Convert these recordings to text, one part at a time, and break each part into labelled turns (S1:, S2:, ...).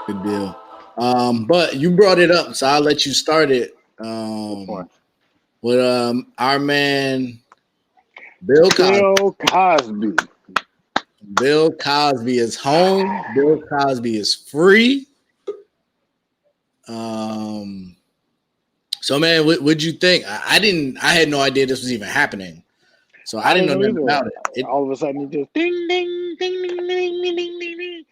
S1: Good deal. But you brought it up, so I'll let you start it.
S2: Which one?
S1: With our man Bill Cosby.
S2: Bill Cosby.
S1: Bill Cosby is home. Bill Cosby is free. Um, so man, what'd you think? I didn't. I had no idea this was even happening. So I
S2: I
S1: didn't
S2: didn't
S1: know
S2: know
S1: nothing
S2: either.
S1: about it.
S2: All of a sudden, it just ding, ding, ding, ding, ding, ding, ding, ding, ding.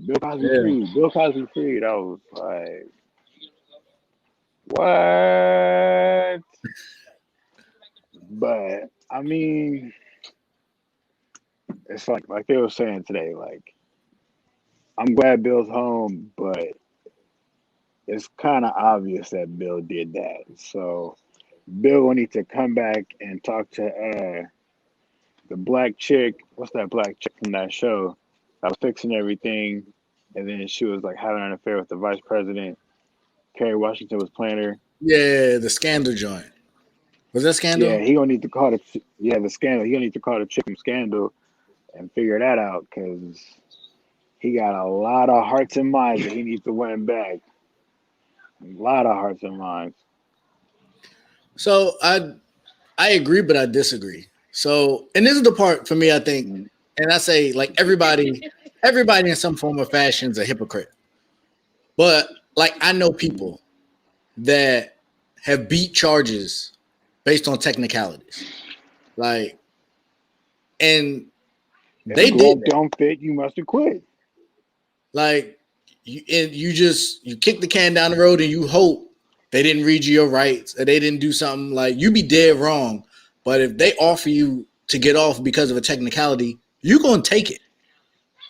S2: Bill Cosby
S1: Yeah.
S2: free. Bill Cosby free. That was like, what? But I mean, it's like they were saying today. Like, I'm glad Bill's home, but it's kind of obvious that Bill did that. So Bill will need to come back and talk to the black chick. What's that black chick from that show? I was fixing everything, and then she was like having an affair with the vice president. Kerry Washington was playing her.
S1: Yeah, the scandal joint. Was that
S2: Yeah,
S1: scandal?
S2: he gonna need to call the scandal. He gonna need to call the chick from Scandal and figure that out because he got a lot of hearts and minds that he needs to win back. A lot of hearts and minds.
S1: So I agree, but I disagree. So, and this is the part for me, I think,
S2: Mm.
S1: and I say like everybody in some form or fashion is a hypocrite. But like I know
S2: Mm.
S1: people that have beat charges based on technicalities. Like, and
S2: If the
S1: they did
S2: glove
S1: that.
S2: don't fit, you must have quit.
S1: Like you just you kick the can down the road and you hope they didn't read you your rights or they didn't do something like you be dead wrong. But if they offer you to get off because of a technicality, you're gonna take it.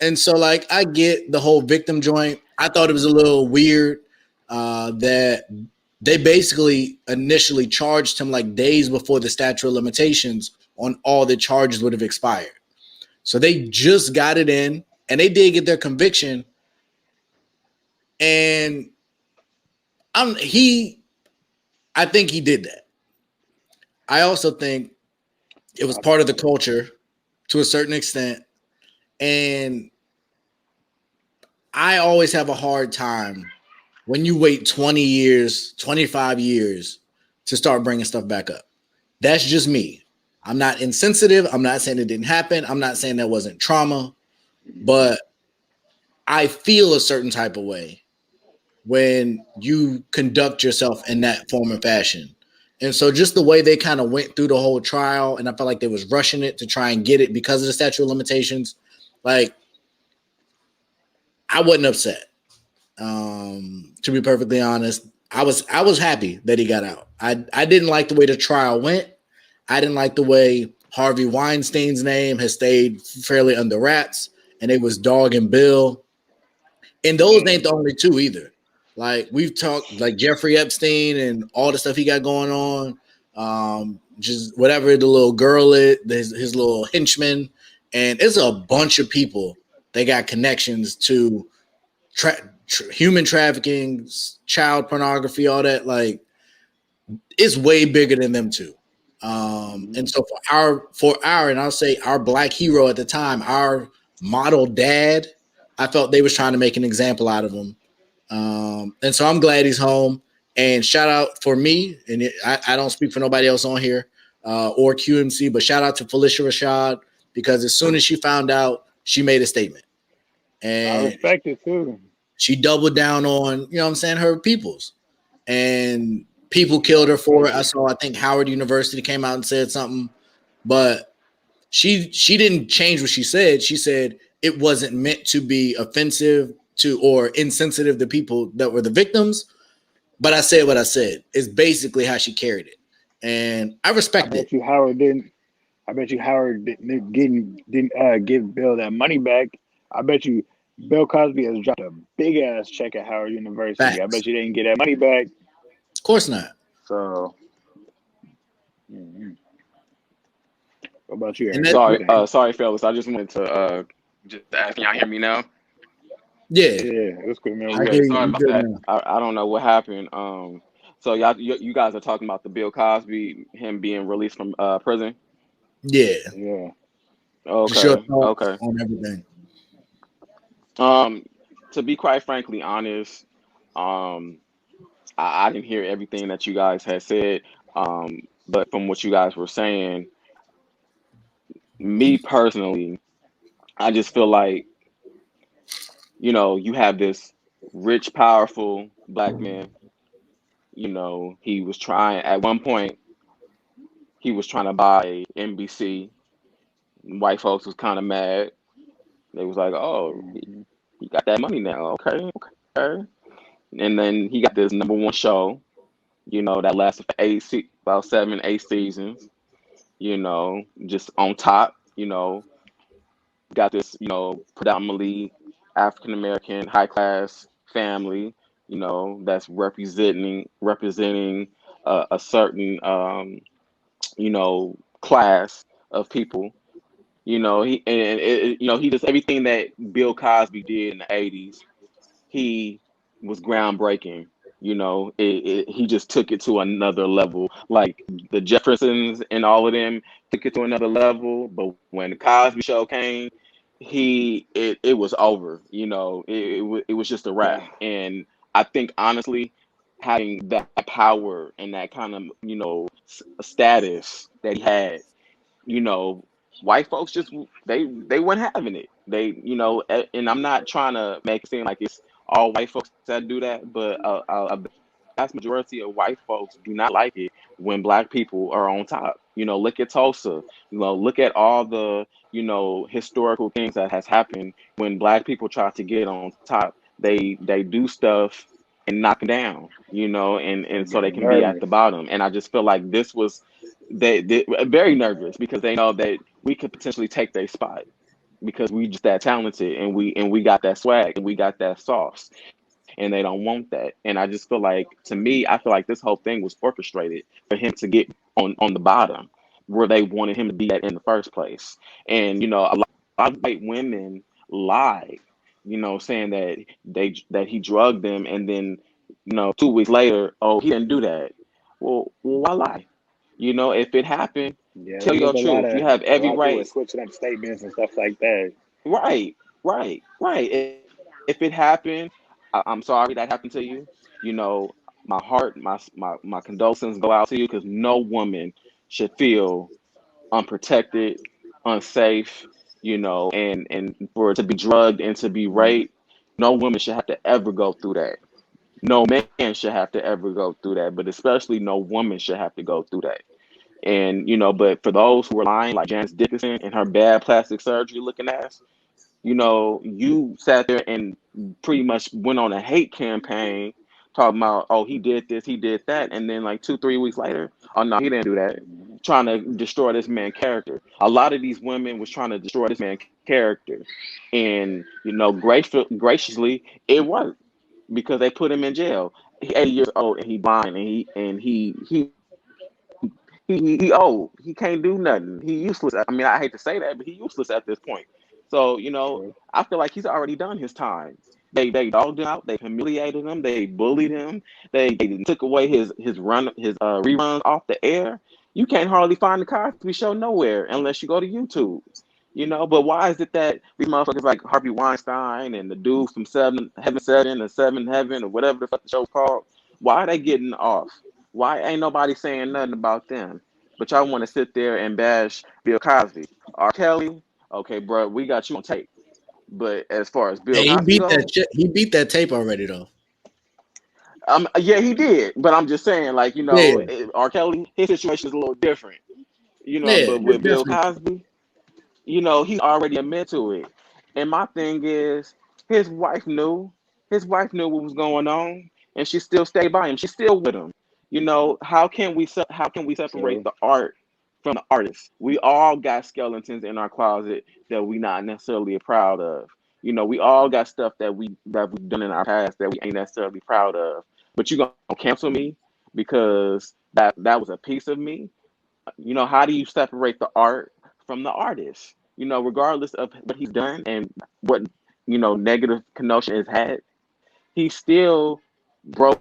S1: And so like I get the whole victim joint. I thought it was a little weird that they basically initially charged him like days before the statute of limitations on all the charges would have expired. So they just got it in and they did get their conviction. And I'm he I think he did that. I also think it was
S2: I
S1: part
S2: think
S1: of the
S2: so too.
S1: culture to a certain extent. And I always have a hard time when you wait 20 years, 25 years to start bringing stuff back up. That's just me. I'm not insensitive. I'm not saying it didn't happen. I'm not saying there wasn't trauma,
S2: Mhm.
S1: but I feel a certain type of way when you conduct yourself in that form and fashion. And so just the way they kind of went through the whole trial, and I felt like they was rushing it to try and get it because of the statute of limitations. Like I wasn't upset. To be perfectly honest, I was happy that he got out. I didn't like the way the trial went. I didn't like the way Harvey Weinstein's name has stayed fairly under wraps, and it was Dog and Bill. And those ain't the
S2: Man,
S1: only two either. Like we've talked, like Jeffrey Epstein and all the stuff he got going on. Just whatever the little girl is, his little henchman, and it's a bunch of people that got connections to human trafficking, child pornography, all that. Like it's way bigger than them two. And
S2: mhm.
S1: so and I'll say our black hero at the time, our model dad, I felt they was trying to make an example out of him. And so I'm glad he's home. And shout out for me, and I don't speak for nobody else on here or QMC, but shout out to Felicia Rashad because as soon as she found out, she made a statement
S2: I
S1: and
S2: respect it too.
S1: she doubled down on, you know what I'm saying, her peoples. And people
S2: I
S1: killed her for it.
S2: respect
S1: I
S2: it.
S1: saw, I think Howard University came out and said something, but she didn't change what she said. She said it wasn't meant to be offensive to or insensitive to people that were the victims. But I said what I said. It's basically how she carried it, and I
S2: I
S1: respect it.
S2: bet you Howard didn't. I bet you Howard didn't give Bill that money back. I bet you Bill Cosby has dropped a big ass check at Howard University. I
S1: Facts.
S2: bet you they didn't get that money back.
S1: Of course not.
S2: So, mhm. What about you,
S1: And
S2: Eric?
S1: that,
S2: What you
S3: Sorry,
S2: think?
S3: sorry, fellas. I just wanted to just ask. Can y'all hear me now?
S1: yeah,
S2: Yeah, it was cool, man.
S1: I
S2: We
S3: Okay,
S1: hear
S2: heard
S1: you.
S2: you.
S3: sorry
S1: You
S3: about
S1: good
S3: that.
S1: now?
S3: I don't know what happened. So you guys are talking about the Bill Cosby, him being released from prison.
S1: Yeah.
S2: Yeah.
S1: Just your
S3: Okay,
S1: thoughts
S3: okay.
S1: on everything.
S3: Um, to be quite frankly honest, um, I didn't hear everything that you guys had said. But from what you guys were saying, me personally, I just feel like, you have this rich, powerful black man. He was trying at one point. He was trying to buy NBC. White folks was kind of mad. They was like, "Oh,
S2: Mm-hmm.
S3: he got that money now. Okay, okay." And then he got this number one show. That lasted for about 7, 8 seasons. Just on top. Got this. Predominantly African American high class family. That's representing a certain class of people. He does everything that Bill Cosby did in the '80s. He was groundbreaking. He just took it to another level. Like the Jeffersons and all of them took it to another level. But when the Cosby Show came, it was over. It was just a wrap.
S2: Yeah,
S3: And I think honestly, having that power and that kind of status that he had, you know, white folks just they weren't having it. And I'm not trying to make it seem like it's all white folks that do that, but a vast majority of white folks do not like it when black people are on top. Look at Tulsa. Look at all the historical things that has happened when black people try to get on top. They do stuff and knock them down. And
S2: they
S3: so
S2: get
S3: they can be at
S2: nervous.
S3: the bottom. And I just feel like this was they very nervous because they know that we could potentially take their spot because we just that talented and we got that swag and we got that sauce and they don't want that. And I just feel like to me, I feel like this whole thing was orchestrated for him to get on the bottom where they wanted him to be at in the first place. And a lot of white women lied, saying that he drugged them and then 2 weeks later, oh, he didn't do that. Well, why lie? If it happened,
S2: Yeah,
S3: tell
S2: there was
S3: your
S2: a lot
S3: truth.
S2: of
S3: You have
S2: a
S3: every
S2: lot of people were
S3: right.
S2: switching up statements and stuff like that.
S3: Right, right. If it happened, I'm sorry that happened to you. My heart, my condolences go out to you because no woman should feel unprotected, unsafe, and for it to be drugged and to be
S2: Mm,
S3: raped. No woman should have to ever go through that. No man should have to ever go through that, but especially no woman should have to go through that. And but for those who are lying, like Janice Dickinson and her bad plastic surgery looking ass, you sat there and pretty much went on a hate campaign talking about, oh, he did this, he did that, and then like 2, 3 weeks later, oh no, he didn't do that,
S2: mm,
S3: trying to destroy this man's character. A lot of these women was trying to destroy this man's character, and graciously, it worked because they put him in jail. He 80 years old and he blind and he old. He can't do nothing. He useless. I mean, I hate to say that, but he useless at this point. So
S2: true.
S3: I feel like he's already done his time. They dogged him out. They humiliated him. They bullied him. They took away his reruns off the air. You can't hardly find the Cosby Show nowhere unless you go to YouTube. But why is it that these motherfuckers like Harvey Weinstein and the dude from Heaven 7 or Seven Heaven or whatever the fuck the show's called, why are they getting off? Why ain't nobody saying nothing about them? But y'all want to sit there and bash Bill Cosby. R. Kelly, okay, bro, we got you on tape. But as far as Bill
S1: Hey,
S3: Cosby go,
S1: he beat that tape already though.
S3: yeah, he did. But I'm just saying, like,
S1: Yeah,
S3: R. Kelly, his situation is a little different.
S1: yeah,
S3: But
S1: it's
S3: with Bill
S1: definitely.
S3: Cosby, he's already admitted to it. And my thing is, his wife knew. His wife knew what was going on, and she still stayed by him. She's still with him. How can we separate
S2: True.
S3: the art from the artist? We all got skeletons in our closet that we not necessarily proud of. We all got stuff that we've done in our past that we ain't necessarily proud of. But you gonna cancel me because that was a piece of me? How do you separate the art from the artist? Regardless of what he's done and what negative connotation has had, he still broke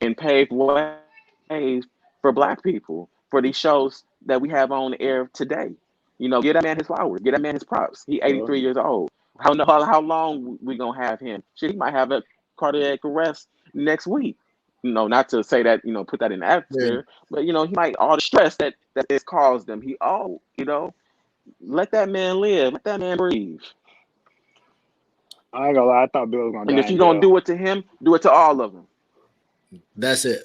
S3: and paved ways for black people for these shows that we have on air today. Give that man his flowers, give that man his props. He 83
S2: True.
S3: years old. How long we gonna have him? Shit, he might have a cardiac arrest next week. Not to say that, put that in the
S1: Yeah.
S3: atmosphere, but he might, all the stress that it's caused them. Let that man live, let that man breathe.
S2: I ain't gonna lie, I thought Bill was gonna
S3: And
S2: die
S3: if
S2: in
S3: you're gonna
S2: jail.
S3: do it to him, do it to all of them.
S1: That's it.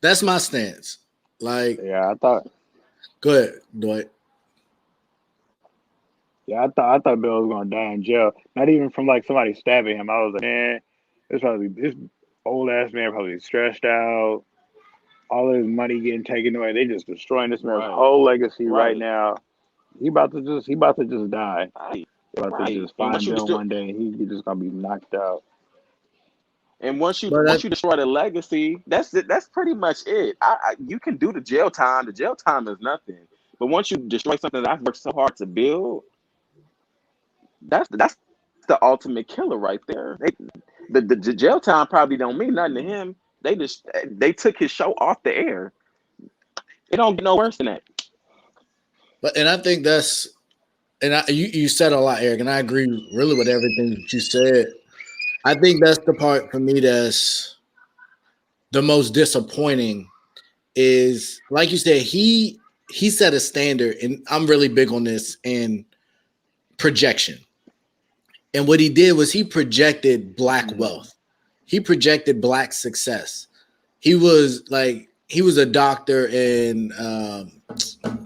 S1: That's my stance. Like,
S2: Yeah, I thought.
S1: go ahead, Dwight.
S2: Yeah, I thought Bill was gonna die in jail. Not even from like somebody stabbing him. I was like, man, this old ass man probably stressed out. All his money getting taken away. They just destroying this man's
S3: Right,
S2: whole legacy right
S3: right,
S2: now. He about to just die.
S3: right,
S2: He about to
S3: right.
S2: just find Bill one day and he just gonna be knocked out.
S3: And once you
S1: But
S3: once you destroy the legacy, that's it. That's pretty much it. You can do the jail time. The jail time is nothing. But once you destroy something that I've worked so hard to build, that's the ultimate killer right there. The jail time probably don't mean nothing to him. They took his show off the air. It don't get no worse than that.
S1: and I think that's and you said a lot, Eric, and I agree really with everything that you said. I think that's the part for me that's the most disappointing is like you said, he set a standard, and I'm really big on this in projection. And what he did was he projected black wealth. He projected black success. He was a doctor in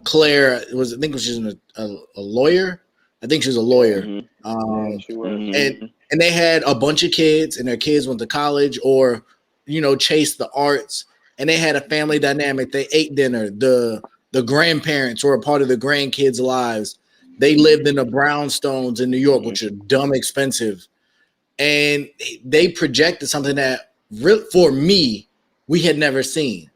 S1: Claire was I think she was a lawyer. I think she was a
S2: Yeah,
S1: lawyer.
S3: Hmm.
S2: yeah,
S1: Um,
S2: she was.
S1: and
S3: Hmm.
S1: and they had a bunch of kids, and their kids went to college or chased the arts, and they had a family dynamic. They ate dinner. The grandparents were a part of the grandkids' lives. They lived in the brownstones in New York,
S3: Hmm.
S1: which are dumb expensive, and they projected something that for me we had never seen,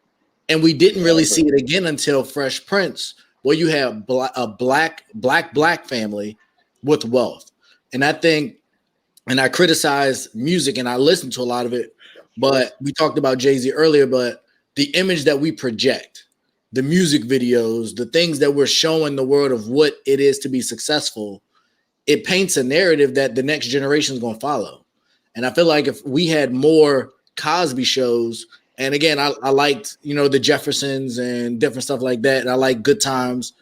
S1: and we didn't really
S2: Yeah,
S1: see it again until Fresh Prince, where you have a black family with wealth. And I think, and I criticize music and I listen to a lot of it, but we talked about Jay-Z earlier, but the image that we project, the music videos, the things that we're showing the world of what it is to be successful, it paints a narrative that the next generation is going to follow. And I feel like if we had more Cosby shows, and again, I liked, the Jeffersons and different stuff like that. And I like Good Times,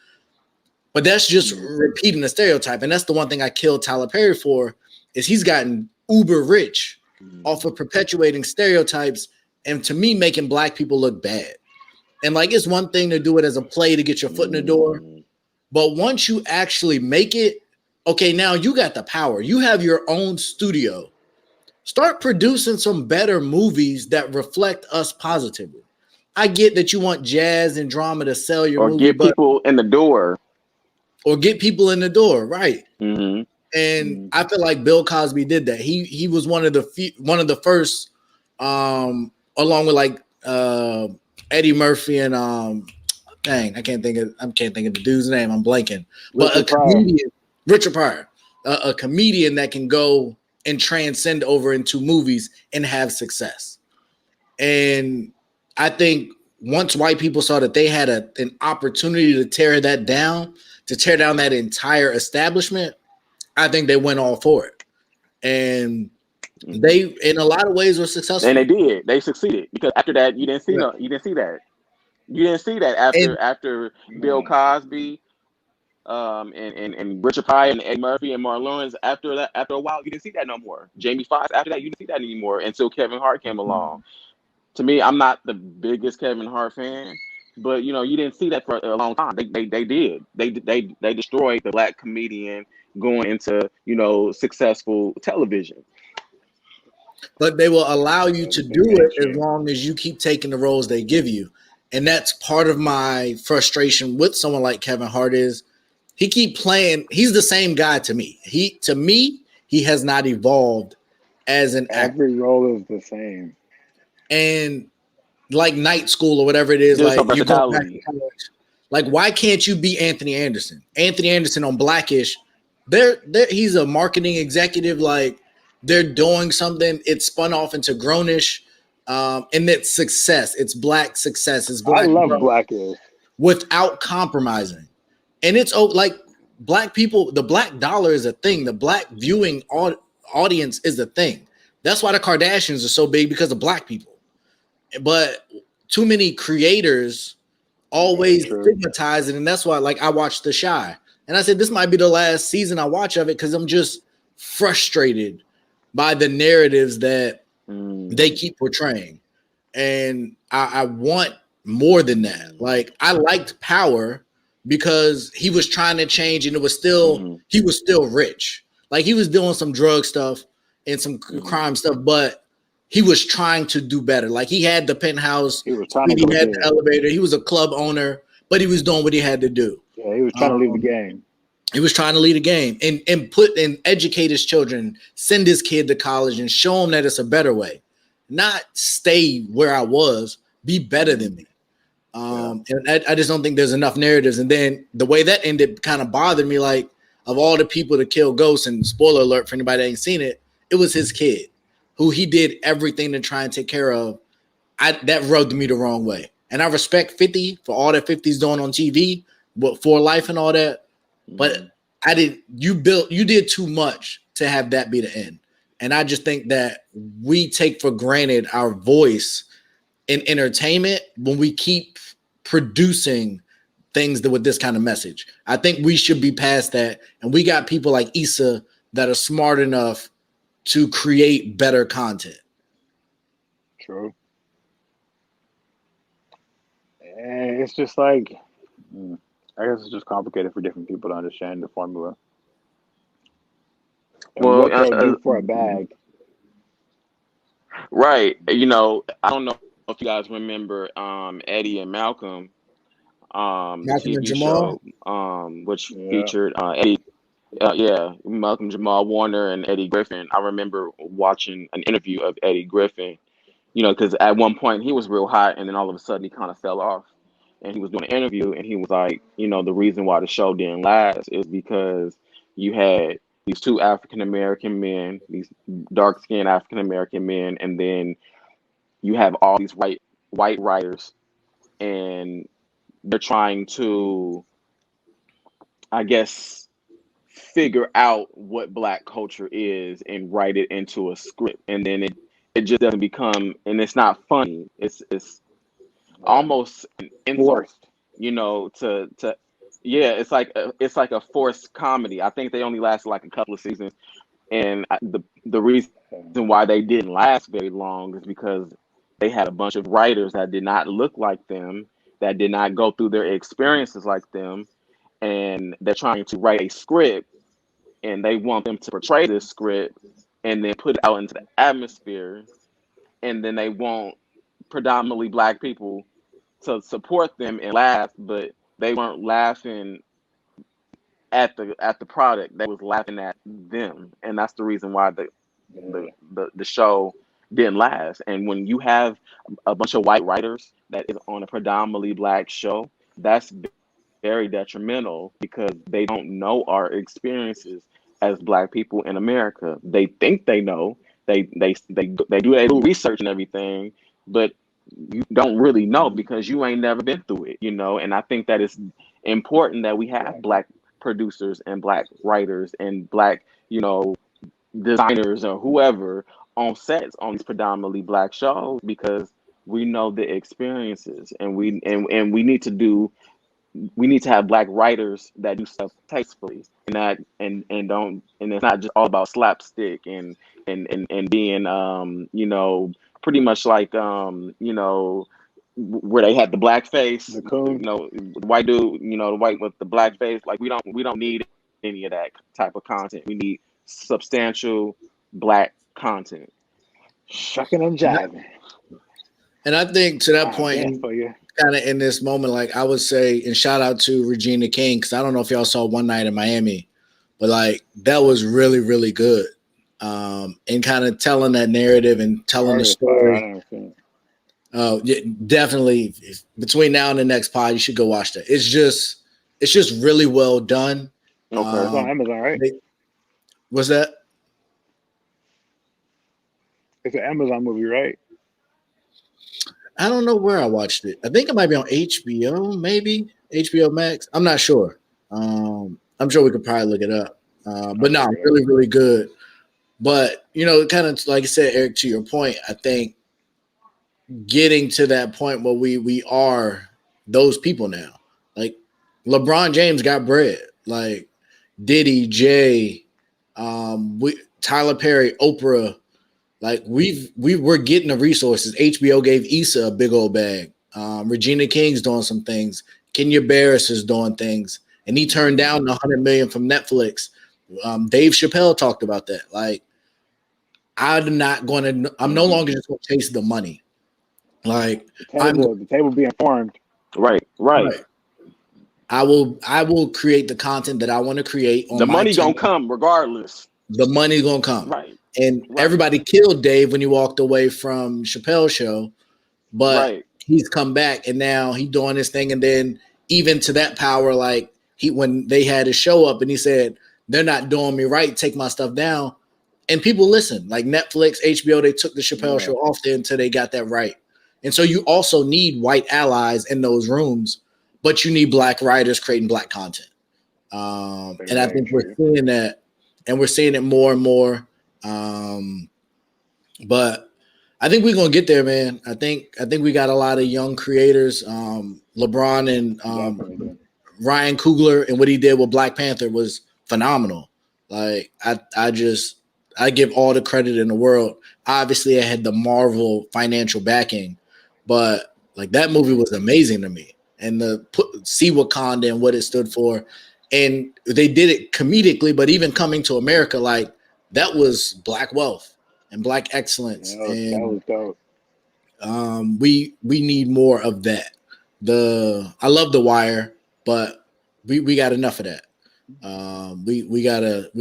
S1: but that's just repeating the stereotype. And that's the one thing I killed Tyler Perry for is he's gotten uber rich off of perpetuating stereotypes and to me making black people look bad. And like it's one thing to do it as a play to get your foot in the door, but once you actually make it, okay, now you got the power. You have your own studio. Start producing some better movies that reflect us positively. I get that you want jazz and drama to sell your
S3: Or
S1: movie,
S3: get
S1: but
S3: people in the door.
S1: or get people in the door, right?
S3: Hmm.
S1: And I feel like Bill Cosby did that. He was one of the first, along with like Eddie Murphy and dang, I can't think of the dude's name. I'm blanking. But a
S2: Richard Pryor.
S1: comedian, Richard Pryor, a comedian that can go and transcend over into movies and have success. And I think once white people saw that they had an opportunity to tear down that entire establishment, I think they went all for it. And they, in a lot of ways, were
S3: And they
S1: successful.
S3: did. They succeeded because after that, you didn't see
S1: Yeah.
S3: no. You didn't see that. You didn't see that
S1: And
S3: after Bill
S2: Man,
S3: Cosby, and Richard Pryor and Eddie Murphy and Martin Lawrence. After that, after a while, you didn't see that no more. Jamie Foxx. After that, you didn't see that anymore until Kevin Hart came along. To me, I'm not the biggest Kevin Hart fan, but you didn't see that for a long time. They did. They destroyed the black comedian going into successful television.
S1: but they will allow you
S2: yeah,
S1: to
S2: became
S1: do it as
S2: mainstream.
S1: long as you keep taking the roles they give you. And that's part of my frustration with someone like Kevin Hart is he keep playing. He's the same guy to me. He has not evolved as an actor.
S2: Every role is the same.
S1: And like night school or whatever it is,
S3: There's no
S1: like you're going back to
S3: versatility.
S1: college. Like, why can't you be Anthony Anderson? Anthony Anderson on Blackish, he's a marketing executive. Like they're doing something. It's spun off into Grownish, and it's success. It's black success. It's
S2: I
S1: black
S2: love
S1: growth
S2: Blackish.
S1: without compromising. And it's like black people, the black dollar is a thing. The black viewing audience is a thing. That's why the Kardashians are so big, because of black people. But too many creators always
S2: True.
S1: stigmatize it, and that's why, like, I watched The Shy, and I said this might be the last season I watch of it, because I'm just frustrated by the narratives that they
S3: Mm,
S1: keep portraying, and I want more than that.
S3: mm,
S1: Like, I liked Power because he was trying to change, and it was still
S3: mhm,
S1: he was still rich. Like, he was doing some drug stuff and some
S3: mhm,
S1: crime stuff, but he was trying to do better. Like, he had the penthouse,
S2: He was trying to
S1: Sweetie
S2: go
S1: had the
S2: ahead.
S1: elevator. He was a club owner, but he was doing what he had to do.
S2: Yeah, he was trying to leave the
S1: Um,
S2: game.
S1: he was trying to lead a game and put and educate his children, send his kid to college, and show him that it's a better way, not stay where I was, be better than
S3: mhm,
S1: me.
S2: Yeah.
S1: And I just don't think there's enough narratives. And then the way that ended kind of bothered me. Like, of all the people to kill Ghost, and spoiler alert for anybody that ain't seen it, it was his kid, who he did everything to try and take care of. That rubbed me the wrong way. And I respect 50 for all that 50's doing on TV, but for life and all that. But
S3: mhm.
S1: I did you did too much to have that be the end. And I just think that we take for granted our voice in entertainment when we keep producing things that with this kind of message. I think we should be past that. And we got people like Issa that are smart enough to create better content.
S2: True. And it's just like, I guess it's just complicated for different people to understand the formula and
S3: Well,
S2: what they'll do for a bag.
S3: right. I don't know if you guys remember Eddie and Malcolm, the
S1: Malcolm and
S3: TV
S1: Jamal.
S3: show, which
S2: Yeah.
S3: featured Eddie, yeah, Malcolm Jamal Warner and Eddie Griffin. I remember watching an interview of Eddie Griffin, because at one point he was real hot, and then all of a sudden he kind of fell off. And he was doing an interview, and he was like, the reason why the show didn't last is because you had these two African American men, these dark skinned African American men, and then you have all these white writers, and they're trying to, I guess, figure out what black culture is and write it into a script, and then it just doesn't become, and it's not funny. It's
S2: Yeah.
S3: almost an insult,
S2: Forced.
S3: to yeah, it's like a forced comedy. I think they only lasted like a couple of seasons, and the reason why they didn't last very long is because they had a bunch of writers that did not look like them, that did not go through their experiences like them, and they're trying to write a script, and they want them to portray this script and then put it out into the atmosphere, and then they want predominantly black people to support them and laugh, but they weren't laughing at the product. They was laughing at them, and that's the reason why the
S2: Yeah.
S3: the show didn't last. And when you have a bunch of white writers that is on a predominantly black show, that's very detrimental because they don't know our experiences as black people in America. They think they know. They do their little research and everything, but you don't really know because you ain't never been through it. And I think that it's important that we have
S2: Exactly.
S3: black producers and black writers and black, you know, designers or whoever on sets on these predominantly black shows because we know the experiences and we need to have black writers that do stuff tastefully and that and don't and it's not just all about slapstick and being pretty much like where they had the black face,
S2: The coon.
S3: the white dude, the white with the black face. Like we don't need any of that type of content. We need substantial black content.
S2: Shucking and
S1: And I,
S2: jiving.
S1: and I think to that
S2: I have
S1: point,
S2: dance
S1: and
S2: for you.
S1: kind of in this moment, like, I would say, and shout out to Regina King, because I don't know if y'all saw One Night in Miami, but like, that was really, really good. And kind of telling that narrative and
S2: I
S1: telling the
S2: heard it's fire. I
S1: story.
S2: never seen it.
S1: Yeah, definitely. Between now and the next pod, you should go watch that. It's just really well done.
S3: Okay.
S2: It's on
S1: Um,
S2: Amazon, right?
S1: they, what's that?
S2: It's an Amazon movie, right?
S1: I don't know where I watched it. I think it might be on HBO, maybe HBO Max. I'm not sure. I'm sure we could probably look it up.
S2: I'll
S1: But no,
S2: check it out.
S1: really, really good. But kind of like I said, Eric, to your point, I think getting to that point where we are those people now. Like LeBron James got bread. Like Diddy, Jay, Tyler Perry, Oprah. Like we're getting the resources. HBO gave Issa a big old bag. Regina King's doing some things. Kenya Barris is doing things, and he turned down the 100 million from Netflix. Dave Chappelle talked about that. Like I'm not going to. I'm no
S3: Mm-hmm.
S1: longer just going to chase the money. Like
S2: The table being formed.
S3: Right, right.
S1: right. I will create the content that I want to create on
S3: The
S1: my
S3: money gonna
S1: terms.
S3: come regardless.
S1: The money's gonna come.
S3: Right,
S1: And
S3: right,
S1: everybody killed Dave when he walked away from Chappelle's show, but
S3: right.
S1: he's come back and now he's doing his thing. And then even to that power, like when they had his show up and he said, they're not doing me right, take my stuff down. And people listen, like Netflix, HBO, they took the Chappelle
S2: Yeah,
S1: show off there until they got that right. And so you also need white allies in those rooms, but you need black writers creating black content. And I
S2: very
S1: think we're
S2: true.
S1: seeing that, and we're seeing it more and more. Um, but I think we're gonna get there, man. I think we got a lot of young creators. LeBron and
S2: Definitely do.
S1: Ryan Coogler and what he did with Black Panther was phenomenal. Like I give all the credit in the world. Obviously, I had the Marvel financial backing, but like that movie was amazing to me. And see Wakanda and what it stood for, and they did it comedically. But even coming to America, like that was Black wealth and Black excellence,
S2: That
S1: and
S2: was dope.
S1: we need more of that. I love The Wire, but we got enough of that. We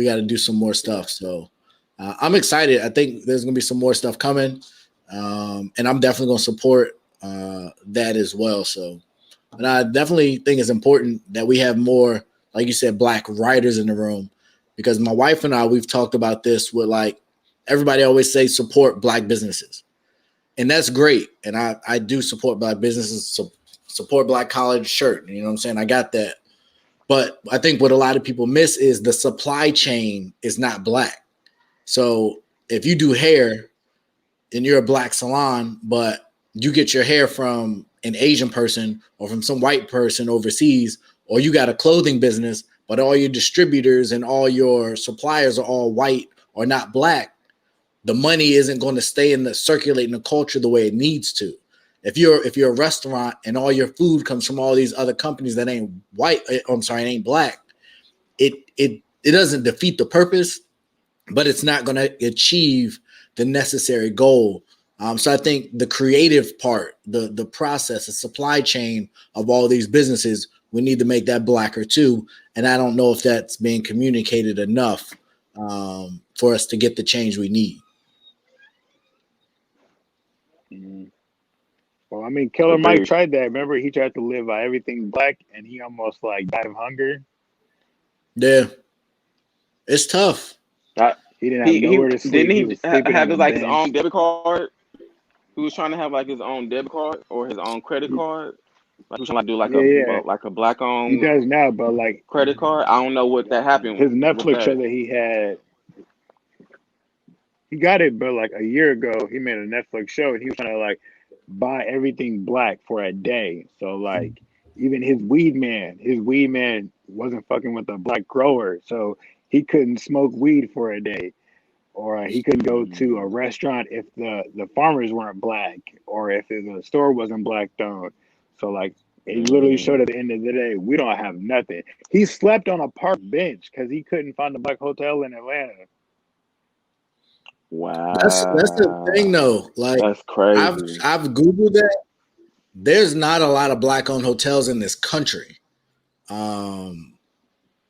S1: gotta do some more stuff. So I'm excited. I think there's gonna be some more stuff coming, and I'm definitely gonna support that as well. So, and I definitely think it's important that we have more, like you said, black writers in the room, because my wife and I we've talked about this with like everybody always say support black businesses, and that's great. And I do support black businesses, support black college shirt. You know what I'm saying? I got that. But I think what a lot of people miss is the supply chain is not black. So if you do hair and you're a black salon, but you get your hair from an Asian person or from some white person overseas, or you got a clothing business, but all your distributors and all your suppliers are all white or not black, the money isn't going to stay in the circulating the culture the way it needs to. If you're a restaurant and all your food comes from all these other companies that ain't white, I'm sorry, ain't black, it doesn't defeat the purpose, but it's not going to achieve the necessary goal. So I think the creative part, the process, the supply chain of all these businesses, we need to make that blacker too. And I don't know if that's being communicated enough for us to get the change we need.
S2: Mhm. Well, I mean, Killer Mike
S3: Agreed.
S2: tried that. Remember, he tried to live by everything black, and he almost like died of hunger.
S1: Yeah, it's tough.
S3: Uh,
S2: He didn't have
S3: he
S2: nowhere to
S3: didn't
S2: sleep. He was sleeping
S3: have
S2: on a
S3: his like his own
S2: bench.
S3: debit card. He was trying to have like his own debit card or his own credit
S2: Y-
S3: card. Like he was trying to do
S2: Yeah, yeah,
S3: like a black
S2: he
S3: owned
S2: does now. But like
S3: credit card. I don't know what that happened
S2: his
S3: with
S2: Netflix show
S3: that.
S2: that he had, he got it. But like a year ago, he made a Netflix show, and he was trying to like buy everything black for a day. So like even his weed man wasn't fucking with a black grower, so he couldn't smoke weed for a day, or he couldn't go to a
S3: Mm,
S2: restaurant if the farmers weren't black, or if the store wasn't black owned. So like it literally showed
S3: mm.
S2: at the end of the day, we don't have nothing. He slept on a park bench because he couldn't find a black hotel in Atlanta.
S1: That's the thing
S3: Wow,
S1: though. Like
S3: that's
S1: I've
S3: crazy.
S1: I've googled that. There's not a lot of black owned hotels in this country. Um,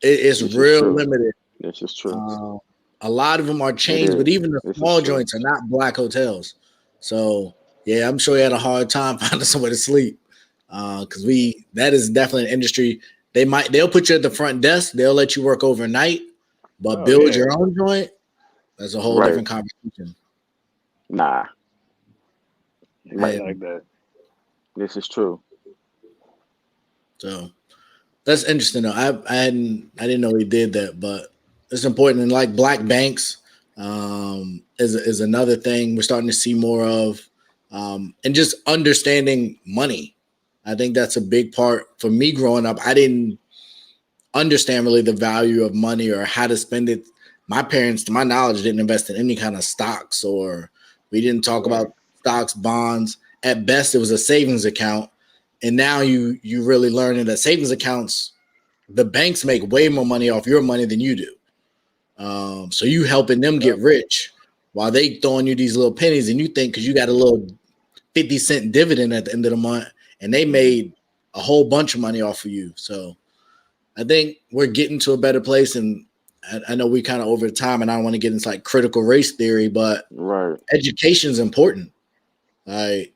S1: it's
S3: This is
S1: real
S3: true.
S1: limited.
S3: This is true.
S1: Um, a lot of them are
S3: It
S1: chains, but
S3: is.
S1: even the
S3: This is
S1: small
S3: true.
S1: joints are not black hotels. So yeah, I'm sure he had a hard time finding somewhere to sleep. Because that is definitely an industry. They'll put you at the front desk. They'll let you work overnight, but
S2: Oh
S1: build
S2: yeah,
S1: your own joint. That's a whole
S3: Right.
S1: different conversation.
S3: Nah.
S2: yeah,
S3: Right.
S2: like that.
S3: This is true.
S1: So That's interesting though. I didn't know he did that, but it's important. And like black banks is another thing we're starting to see more of, and just understanding money. I think that's a big part for me growing up. I didn't understand really the value of money or how to spend it. My parents, to my knowledge, didn't invest in any kind of stocks, or we didn't talk
S2: Right.
S1: about stocks, bonds. At best, it was a savings account. And now you really learning that savings accounts, the banks make way more money off your money than you do. So you helping them
S2: Yep.
S1: get rich while they throwing you these little pennies, and you think because you got a little 50-cent dividend at the end of the month, and they
S3: Mm-hmm.
S1: made a whole bunch of money off of you. So I think we're getting to a better place, and I know we kind of over time, and I don't want to get into like critical race theory, but
S3: Right.
S1: education is important. Like,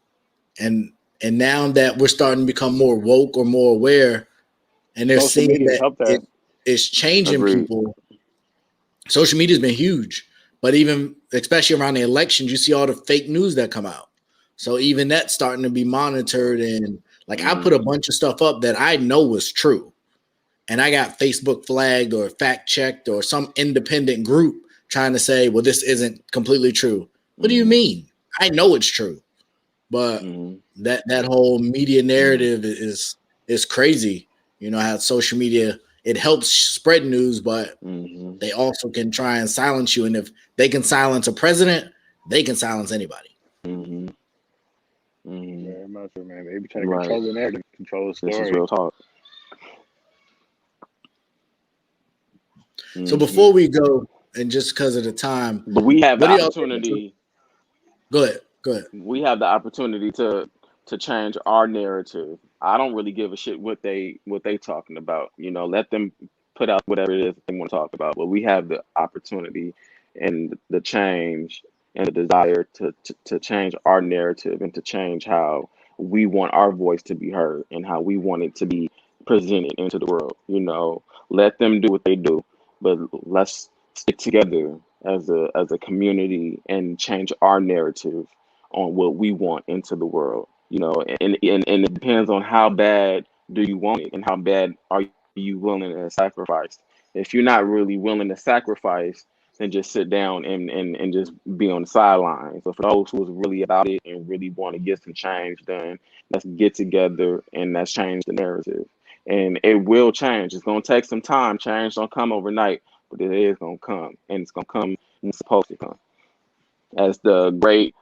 S1: and and now that we're starting to become more woke or more aware, and they're
S2: Social
S1: seeing
S2: media has
S1: that
S2: helped that.
S1: it's changing
S3: Agreed.
S1: people. Social media's been huge, but even especially around the elections, you see all the fake news that come out. So even that's starting to be monitored, and like I
S3: Mm-hmm.
S1: put a bunch of stuff up that I know was true, and I got Facebook flagged or fact checked or some independent group trying to say, well, this isn't completely true. What do you
S3: Mm-hmm.
S1: mean? I know it's true, but
S3: Mm-hmm.
S1: that whole media narrative is crazy. You know how social media it helps spread news, but
S3: Mm-hmm.
S1: they also can try and silence you. And if they can silence a president, they can silence anybody.
S3: Mm-hmm. Mm-hmm.
S2: Very much, man. They be trying to
S3: Right.
S2: control the narrative, control the
S3: This is
S2: story.
S3: real talk.
S1: So
S3: Mm-hmm.
S1: before we go, and just because of the time,
S3: But we have the
S1: what do y'all think?
S3: opportunity.
S1: Go ahead. Go ahead.
S3: We have the opportunity to change our narrative. I don't really give a shit what they talking about. You know, let them put out whatever it is they want to talk about. But we have the opportunity and the change and the desire to change our narrative and to change how we want our voice to be heard and how we want it to be presented into the world. You know, let them do what they do, but let's stick together as a community and change our narrative on what we want into the world, you know, and it depends on how bad do you want it and how bad are you willing to sacrifice. If you're not really willing to sacrifice, then just sit down and just be on the sidelines. So for those who's really about it and really want to get some change done, let's get together and let's change the narrative. And it will change. It's gonna take some time. Change don't come overnight, but it is gonna come, and it's gonna come when it's supposed to come. As the great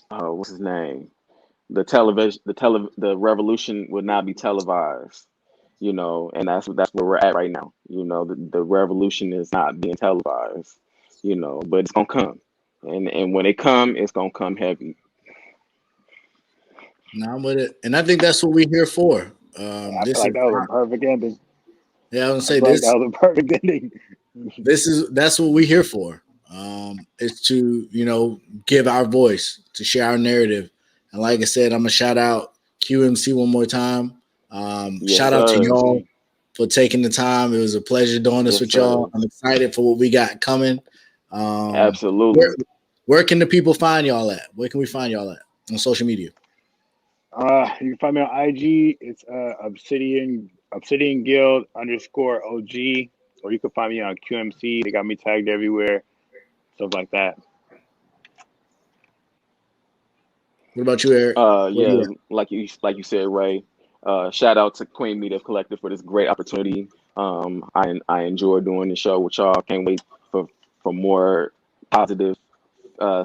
S3: what's his name? The revolution would not be televised, you know, and that's where we're at right now. You know, the revolution is not being televised, you know, but it's gonna come, and when it come, it's gonna come heavy.
S1: Now I'm with it, and I think that's what we're here for.
S2: I feel
S1: This
S2: like
S1: is
S2: that was a perfect ending.
S1: yeah. I was gonna
S2: I
S1: say
S2: feel like that
S1: this.
S2: was a perfect ending.
S1: This is that's what we're here for. It's to give our voice, to share our narrative, and like I said, I'm gonna shout out QMC one more time.
S3: Yes,
S1: Shout out to
S3: sir.
S1: y'all for taking the time. It was a pleasure doing this
S3: Yes,
S1: with y'all.
S3: sir.
S1: I'm excited for what we got coming. Um, where,
S3: Absolutely.
S1: where can the people find y'all at? Where can we find y'all at on social media?
S2: You can find me on IG. It's Obsidian Guild underscore OG, or you can find me on QMC. They got me tagged everywhere, stuff like that.
S1: What about you, Eric? Where you
S3: Yeah, like you said, Ray. Shout out to Queen Media Collective for this great opportunity. I enjoy doing the show with y'all. Can't wait for more positive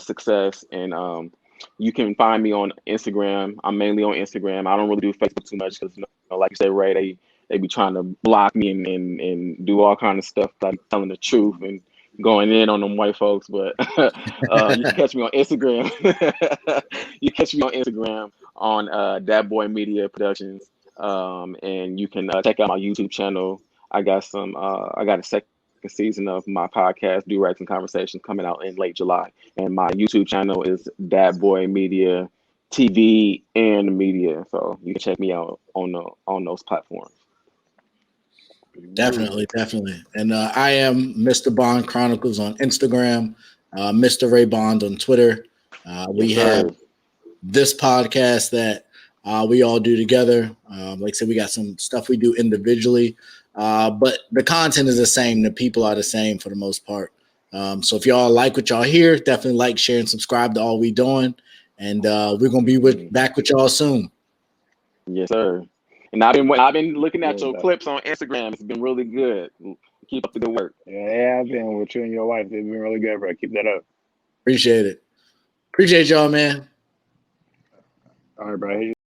S3: success. And you can find me on Instagram. I'm mainly on Instagram. I don't really do Facebook too much because, like you said, Ray, they be trying to block me and do all kind of stuff like telling the truth and going in on them white folks. But you can catch me on Instagram. You catch me on Instagram on Dat Boy Media Productions. And you can check out my YouTube channel. I got a second season of my podcast, Do Rights and Conversations, coming out in late July. And my YouTube channel is Dat Boy Media TV and media. So you can check me out on those platforms.
S1: Definitely, definitely. And I am Mr. Bond Chronicles on Instagram, Mr. Ray Bond on Twitter.
S3: Yes,
S1: We have
S3: sir.
S1: this podcast that we all do together. Like I said, we got some stuff we do individually, but the content is the same. The people are the same for the most part. So if y'all like what y'all hear, definitely like, share, and subscribe to all we doing. And we're gonna be back with y'all soon.
S3: Yes, sir. And I've been looking at
S2: Yeah,
S3: your clips on Instagram. It's been really good. Keep up the good work.
S2: yeah, I've been with you and your wife. They've been really good, bro. Keep that up.
S1: Appreciate it. Appreciate y'all, man.
S2: All right, bro.